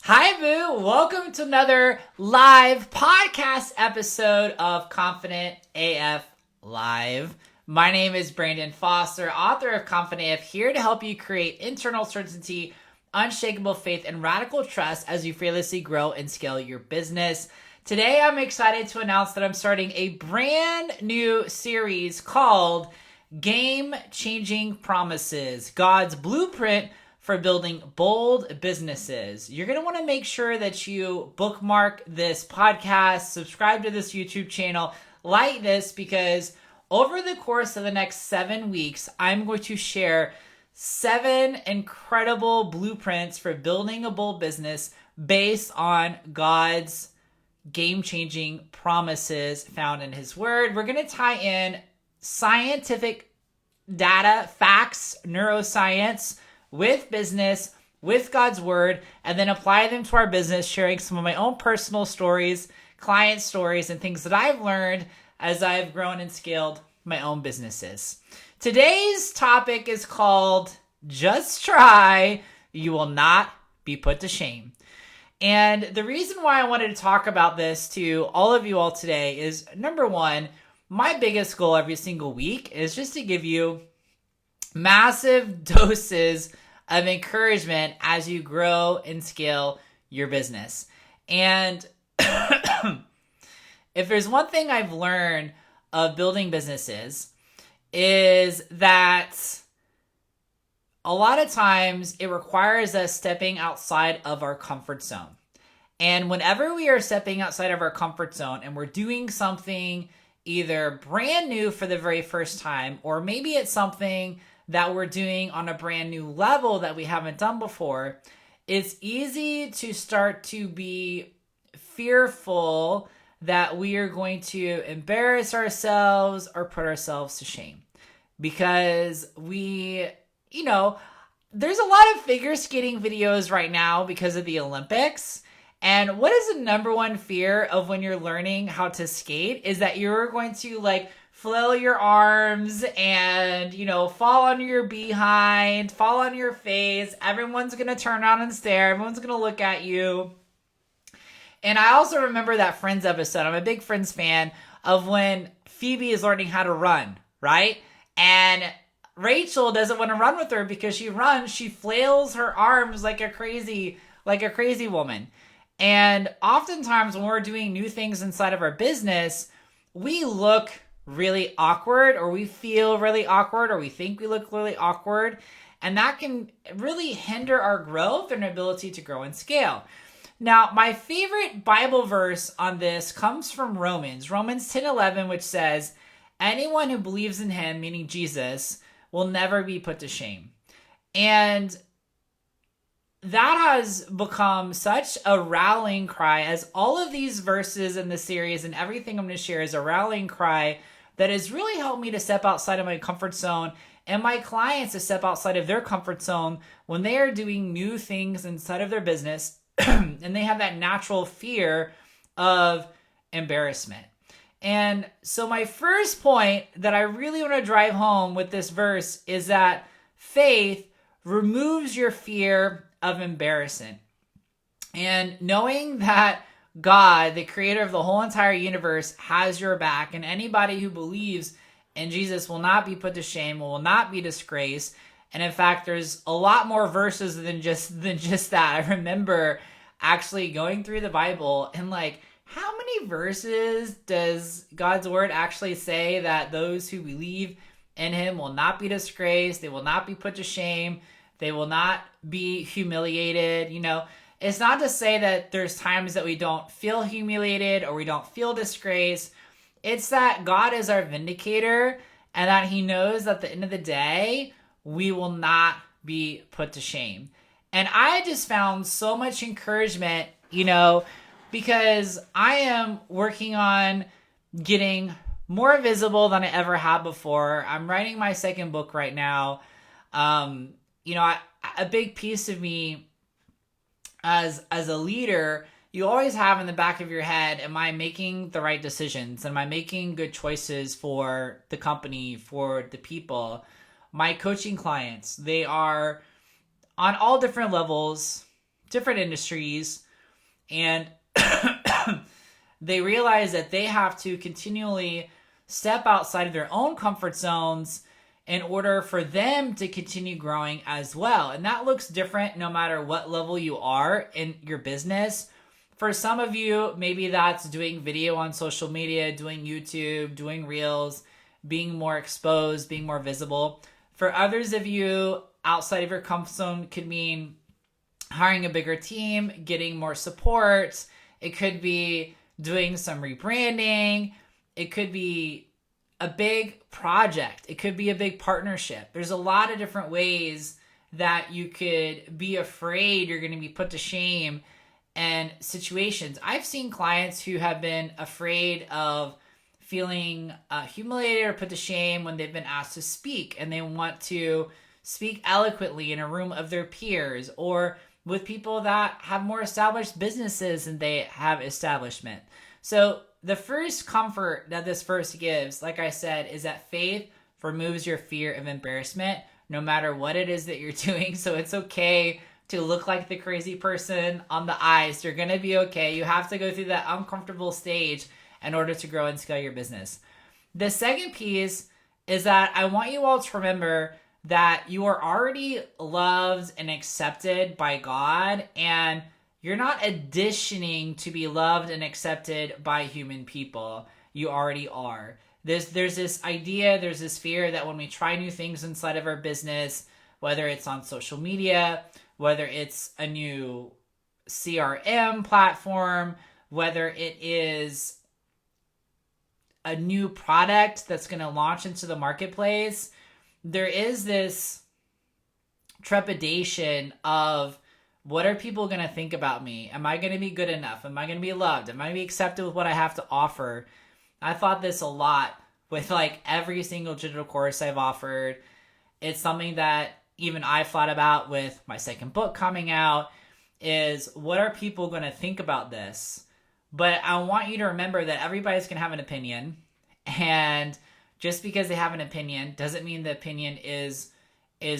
Hi, Boo. Welcome to another live podcast episode of Confident AF Live. My name is Brandon Foster, author of Confident AF, here to help you create internal certainty, unshakable faith, and radical trust as you fearlessly grow and scale your business. Today, I'm excited to announce that I'm starting a brand new series called Game Changing Promises, God's Blueprint for Building Bold Businesses. You're going to want to make sure that you bookmark this podcast, subscribe to this YouTube channel, like this, because over the course of the next 7 weeks, I'm going to share 7 incredible blueprints for building a bold business based on God's game-changing promises found in His Word. We're going to tie in scientific data, facts, neuroscience, with business, with God's Word, and then apply them to our business, sharing some of my own personal stories, client stories, and things that I've learned as I've grown and scaled my own businesses. Today's topic is called Just Try, You Will Not Be Put to Shame. And the reason why I wanted to talk about this to all of you all today is, number one, my biggest goal every single week is just to give you massive doses of encouragement as you grow and scale your business. And if there's one thing I've learned of building businesses is that a lot of times it requires us stepping outside of our comfort zone. And whenever we are stepping outside of our comfort zone and we're doing something either brand new for the very first time, or maybe it's something that we're doing on a brand new level that we haven't done before, it's easy to start to be fearful that we are going to embarrass ourselves or put ourselves to shame. Because there's a lot of figure skating videos right now because of the Olympics. And what is the number one fear of when you're learning how to skate is that you're going to flail your arms and, fall on your behind, fall on your face. Everyone's going to turn around and stare. Everyone's going to look at you. And I also remember that Friends episode. I'm a big Friends fan of when Phoebe is learning how to run, right? And Rachel doesn't want to run with her because she flails her arms like a crazy woman. And oftentimes when we're doing new things inside of our business, we look really awkward, or we feel really awkward, or we think we look really awkward. And that can really hinder our growth and ability to grow and scale. Now, my favorite Bible verse on this comes from Romans 10:11, which says, anyone who believes in Him, meaning Jesus, will never be put to shame. And that has become such a rallying cry, as all of these verses in the series and everything I'm going to share is a rallying cry that has really helped me to step outside of my comfort zone and my clients to step outside of their comfort zone when they are doing new things inside of their business and they have that natural fear of embarrassment. And so my first point that I really want to drive home with this verse is that faith removes your fear of embarrassment. And knowing that God, the creator of the whole entire universe, has your back, and anybody who believes in Jesus will not be put to shame, will not be disgraced. And in fact, there's a lot more verses than just that. I remember actually going through the Bible and how many verses does God's word actually say that those who believe in Him will not be disgraced, they will not be put to shame, they will not be humiliated? It's not to say that there's times that we don't feel humiliated or we don't feel disgraced. It's that God is our vindicator and that He knows that at the end of the day, we will not be put to shame. And I just found so much encouragement, because I am working on getting more visible than I ever have before. I'm writing my second book right now. A big piece of me as a leader, you always have in the back of your head, am I making the right decisions? Am I making good choices for the company, for the people? My coaching clients, they are on all different levels, different industries, and they realize that they have to continually step outside of their own comfort zones in order for them to continue growing as well. And that looks different no matter what level you are in your business. For some of you, maybe that's doing video on social media, doing YouTube, doing reels, being more exposed, being more visible. For others of you, outside of your comfort zone could mean hiring a bigger team, getting more support. It could be doing some rebranding. It could be a big project. It could be a big partnership. There's a lot of different ways that you could be afraid you're going to be put to shame in situations. I've seen clients who have been afraid of feeling humiliated or put to shame when they've been asked to speak, and they want to speak eloquently in a room of their peers or with people that have more established businesses than they have establishment. So the first comfort that this verse gives, like I said, is that faith removes your fear of embarrassment no matter what it is that you're doing. So it's okay to look like the crazy person on the ice. You're going to be okay. You have to go through that uncomfortable stage in order to grow and scale your business. The second piece is that I want you all to remember that you are already loved and accepted by God, and you're not auditioning to be loved and accepted by human people. You already are. There's this idea, there's this fear that when we try new things inside of our business, whether it's on social media, whether it's a new CRM platform, whether it is a new product that's going to launch into the marketplace, there is this trepidation of, what are people going to think about me? Am I going to be good enough? Am I going to be loved? Am I going to be accepted with what I have to offer? I thought this a lot with like every single digital course I've offered. It's something that even I thought about with my second book coming out, is what are people going to think about this? But I want you to remember that everybody's going to have an opinion, and just because they have an opinion doesn't mean the opinion is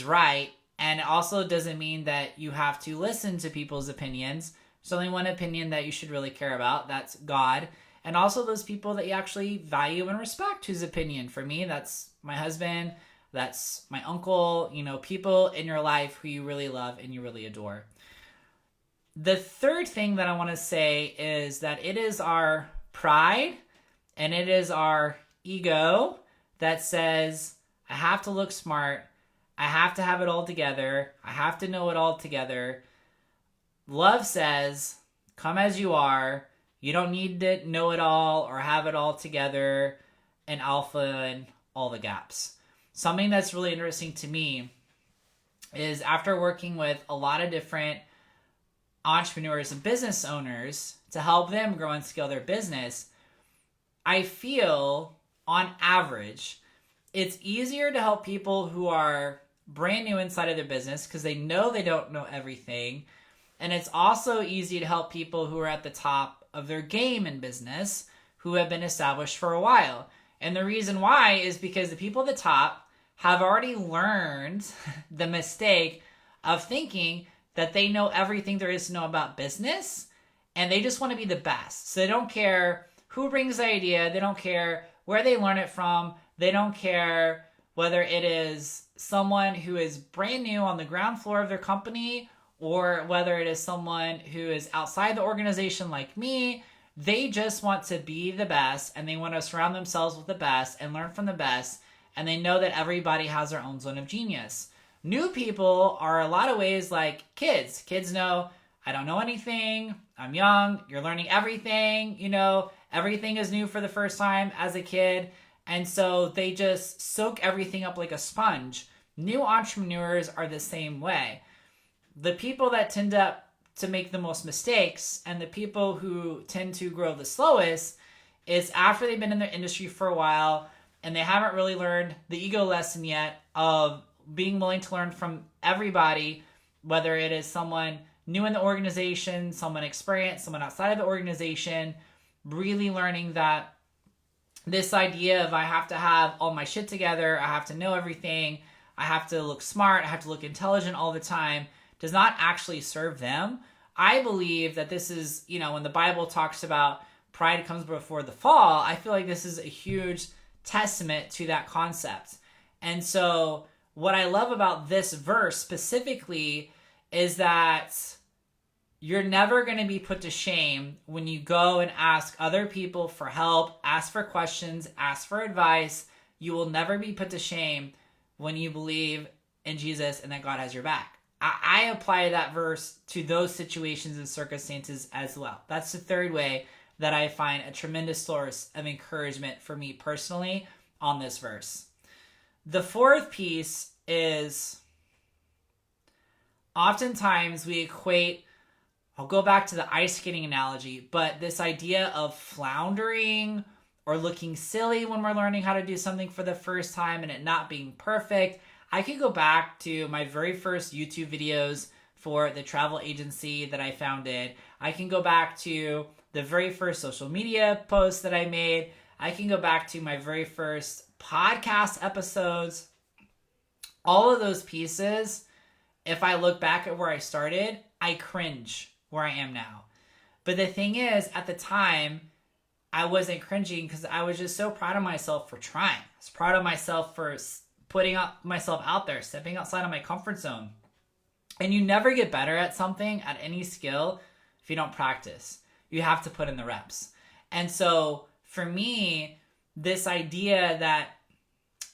right. And it also doesn't mean that you have to listen to people's opinions. There's only one opinion that you should really care about. That's God. And also those people that you actually value and respect whose opinion. For me, that's my husband. That's my uncle. People in your life who you really love and you really adore. The third thing that I want to say is that it is our pride and it is our ego that says, I have to look smart. I have to have it all together. I have to know it all together. Love says, come as you are. You don't need to know it all or have it all together and alpha in all the gaps. Something that's really interesting to me is after working with a lot of different entrepreneurs and business owners to help them grow and scale their business, I feel on average, it's easier to help people who are brand new inside of their business because they know they don't know everything. And it's also easy to help people who are at the top of their game in business who have been established for a while. And the reason why is because the people at the top have already learned the mistake of thinking that they know everything there is to know about business, and they just want to be the best. So they don't care who brings the idea. They don't care where they learn it from. They don't care whether it is someone who is brand new on the ground floor of their company or whether it is someone who is outside the organization like me. They just want to be the best, and they want to surround themselves with the best and learn from the best, and they know that everybody has their own zone of genius. New people are a lot of ways like kids. Kids know, I don't know anything. I'm young. You're learning everything. Everything is new for the first time as a kid. And so they just soak everything up like a sponge. New entrepreneurs are the same way. The people that tend to make the most mistakes and the people who tend to grow the slowest is after they've been in their industry for a while and they haven't really learned the ego lesson yet of being willing to learn from everybody, whether it is someone new in the organization, someone experienced, someone outside of the organization, really learning that this idea of I have to have all my shit together, I have to know everything, I have to look smart, I have to look intelligent all the time, does not actually serve them. I believe that this is, when the Bible talks about pride comes before the fall, I feel like this is a huge testament to that concept. And so what I love about this verse specifically is that you're never going to be put to shame when you go and ask other people for help, ask for questions, ask for advice. You will never be put to shame when you believe in Jesus and that God has your back. I apply that verse to those situations and circumstances as well. That's the third way that I find a tremendous source of encouragement for me personally on this verse. The fourth piece is oftentimes we equate, I'll go back to the ice skating analogy, but this idea of floundering or looking silly when we're learning how to do something for the first time and it not being perfect. I could go back to my very first YouTube videos for the travel agency that I founded. I can go back to the very first social media post that I made. I can go back to my very first podcast episodes. All of those pieces, if I look back at where I started, I cringe where I am now. But the thing is, at the time, I wasn't cringing because I was just so proud of myself for trying. I was proud of myself for putting myself out there, stepping outside of my comfort zone. And you never get better at something, at any skill, if you don't practice. You have to put in the reps. And so for me, this idea that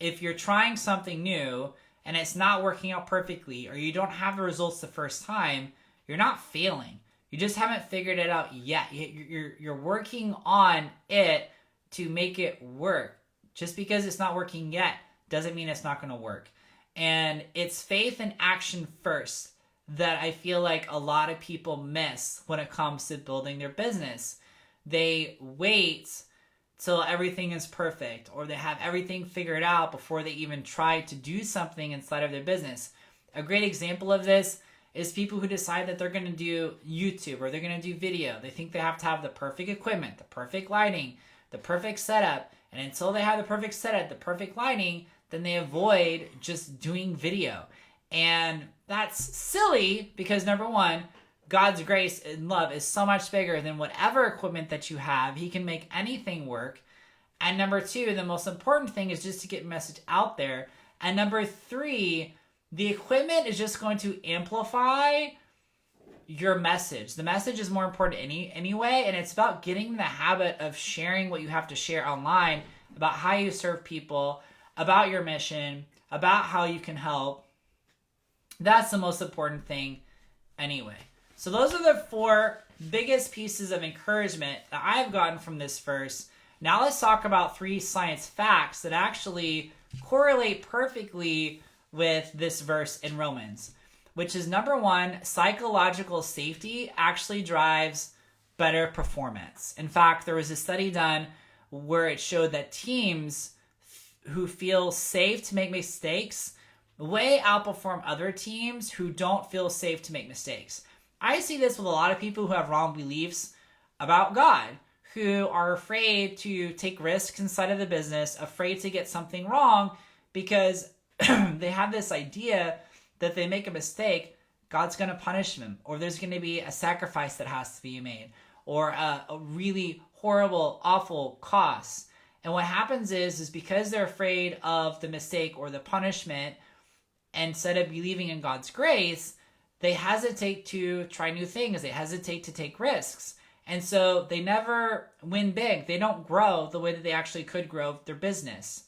if you're trying something new and it's not working out perfectly, or you don't have the results the first time, you're not failing. You just haven't figured it out yet. You're working on it to make it work. Just because it's not working yet doesn't mean it's not going to work. And it's faith and action first that I feel like a lot of people miss when it comes to building their business. They wait till everything is perfect, or they have everything figured out before they even try to do something inside of their business. A great example of this is people who decide that they're going to do YouTube or they're going to do video. They think they have to have the perfect equipment, the perfect lighting, the perfect setup. And until they have the perfect setup, the perfect lighting, then they avoid just doing video. And that's silly because, number one, God's grace and love is so much bigger than whatever equipment that you have. He can make anything work. And number two, the most important thing is just to get a message out there. And number three, the equipment is just going to amplify your message. The message is more important anyway, and it's about getting the habit of sharing what you have to share online, about how you serve people, about your mission, about how you can help. That's the most important thing anyway. So those are the four biggest pieces of encouragement that I've gotten from this verse. Now let's talk about 3 science facts that actually correlate perfectly with this verse in Romans, which is number 1, psychological safety actually drives better performance. In fact, there was a study done where it showed that teams who feel safe to make mistakes way outperform other teams who don't feel safe to make mistakes. I see this with a lot of people who have wrong beliefs about God, who are afraid to take risks inside of the business, afraid to get something wrong because they have this idea that they make a mistake, God's going to punish them, or there's going to be a sacrifice that has to be made, or a really horrible, awful cost. And what happens is because they're afraid of the mistake or the punishment, instead of believing in God's grace, they hesitate to try new things. They hesitate to take risks. And so they never win big. They don't grow the way that they actually could grow their business.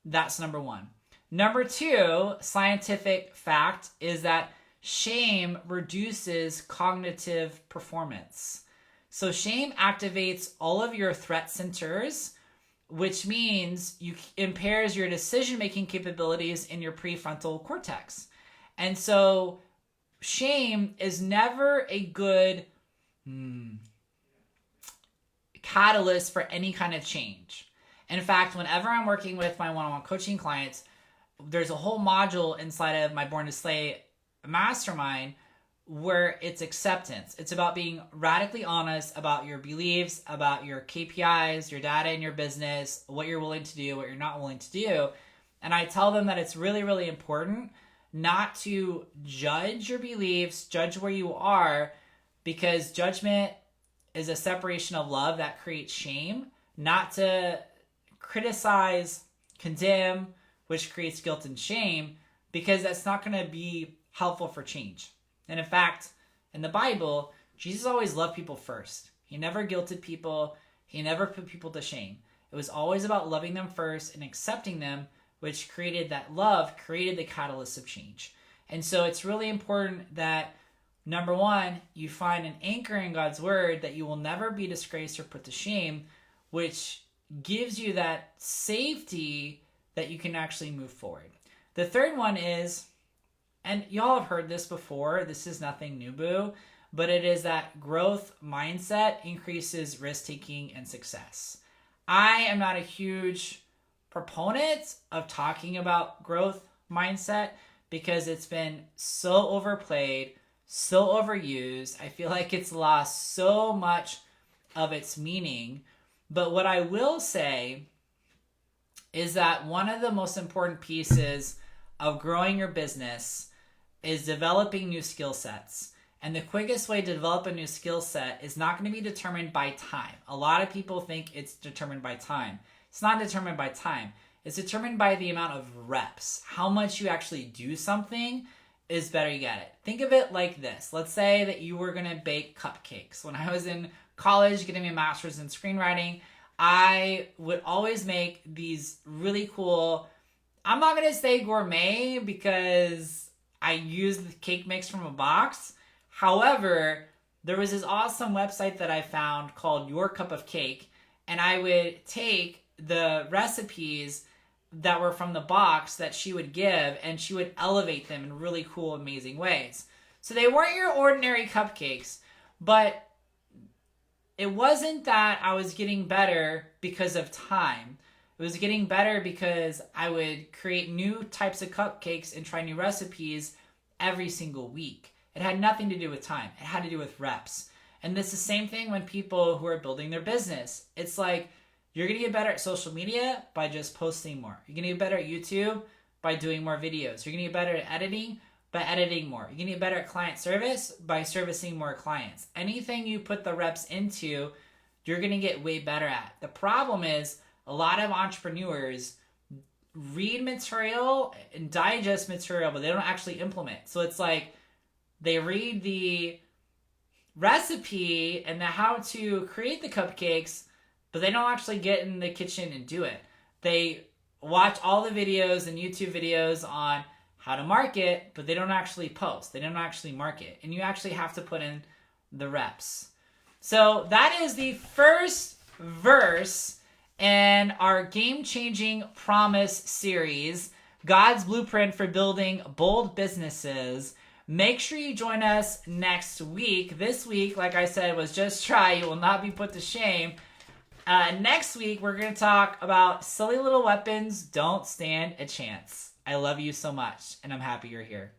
That's number 1. Number 2, scientific fact is that shame reduces cognitive performance. So shame activates all of your threat centers, which means you impairs your decision-making capabilities in your prefrontal cortex. And so shame is never a good catalyst for any kind of change. In fact, whenever I'm working with my one-on-one coaching clients, there's a whole module inside of my Born to Slay mastermind where it's acceptance. It's about being radically honest about your beliefs, about your KPIs, your data in your business, what you're willing to do, what you're not willing to do. And I tell them that it's really, really important not to judge your beliefs, judge where you are, because judgment is a separation of love that creates shame, not to criticize, condemn, which creates guilt and shame, because that's not going to be helpful for change. And in fact, in the Bible, Jesus always loved people first. He never guilted people. He never put people to shame. It was always about loving them first and accepting them, which created that love, created the catalyst of change. And so it's really important that, number one, you find an anchor in God's word that you will never be disgraced or put to shame, which gives you that safety that you can actually move forward. The third one is, and y'all have heard this before, this is nothing new, boo, but it is that growth mindset increases risk-taking and success. I am not a huge proponent of talking about growth mindset because it's been so overplayed, so overused. I feel like it's lost so much of its meaning. But what I will say is that one of the most important pieces of growing your business is developing new skill sets. And the quickest way to develop a new skill set is not going to be determined by time. A lot of people think it's determined by time. It's not determined by time. It's determined by the amount of reps. How much you actually do something is better you get it. Think of it like this. Let's say that you were going to bake cupcakes. When I was in college getting my master's in screenwriting, I would always make these really cool, I'm not going to say gourmet because I used the cake mix from a box. However, there was this awesome website that I found called Your Cup of Cake, and I would take the recipes that were from the box that she would give, and she would elevate them in really cool, amazing ways. So they weren't your ordinary cupcakes, but it wasn't that I was getting better because of time. It was getting better because I would create new types of cupcakes and try new recipes every single week. It had nothing to do with time. It had to do with reps. And this is the same thing when people who are building their business. It's like, you're going to get better at social media by just posting more. You're going to get better at YouTube by doing more videos. You're going to get better at editing by editing more. You're going to get better at client service by servicing more clients. Anything you put the reps into, you're going to get way better at. The problem is a lot of entrepreneurs read material and digest material, but they don't actually implement. So it's like, they read the recipe and the how to create the cupcakes, but they don't actually get in the kitchen and do it. They watch all the videos and YouTube videos on how to market, but they don't actually post. They don't actually market. And you actually have to put in the reps. So that is the first verse in our game-changing promise series, God's Blueprint for Building Bold Businesses. Make sure you join us next week. This week, like I said, was just try. You will not be put to shame. Next week, we're going to talk about silly little weapons don't stand a chance. I love you so much, and I'm happy you're here.